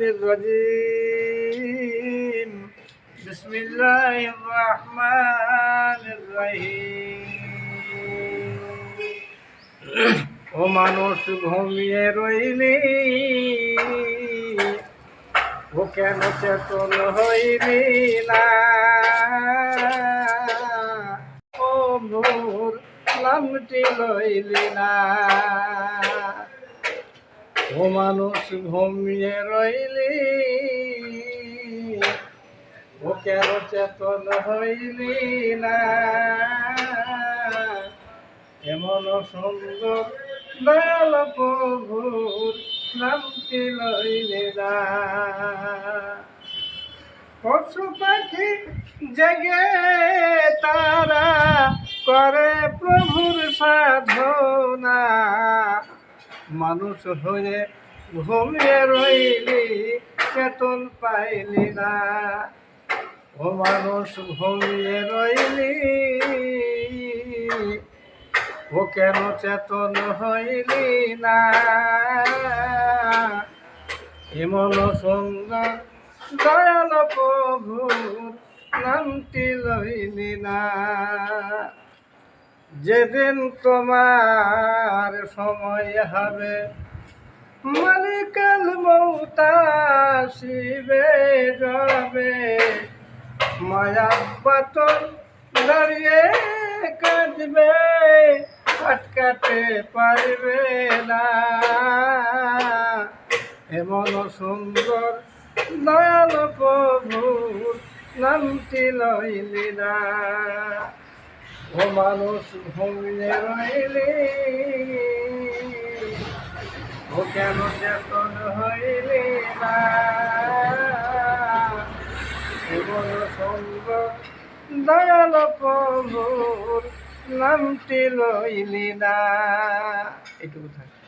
الرجيم بسم الله الرحمن الرحيم ও মানুষ ঘুমিয়ে রইলি ও কেন চেতন হইলি না ও ভোর নামটি লইলি না ও মানুষ ঘুমিয়ে রইলি ও কেন চেতন হইলি না এমন সুন্দর দয়াল প্রভুর নামটি লইলি না পশু পাখি জেগে তারা করে প্রভুর সাধনা মানুষ হয়ে ঘুমিয়ে রইলি চেতন পাইলি না ও মানুষ ঘুমিয়ে রইলি ও কেন চেতন হইলি না এমন সুন্দর দয়াল প্রভুর নামটি লইলি না যেদিন তোমার সময় হবে মালিকাল মৌত আসিবে যাবে মায়া বাতন দাঁড়িয়ে কাঁদবে আটকাতে পারবে না এমন সুন্দর দয়াল প্রভুর নামটি লইলি না ও মানুষ ঘুমিয়ে রইলি ও কেন চেতন হইলি না এমন সুন্দর দয়াল প্রভুর নামটি লইলি না। এটুকু থাকে।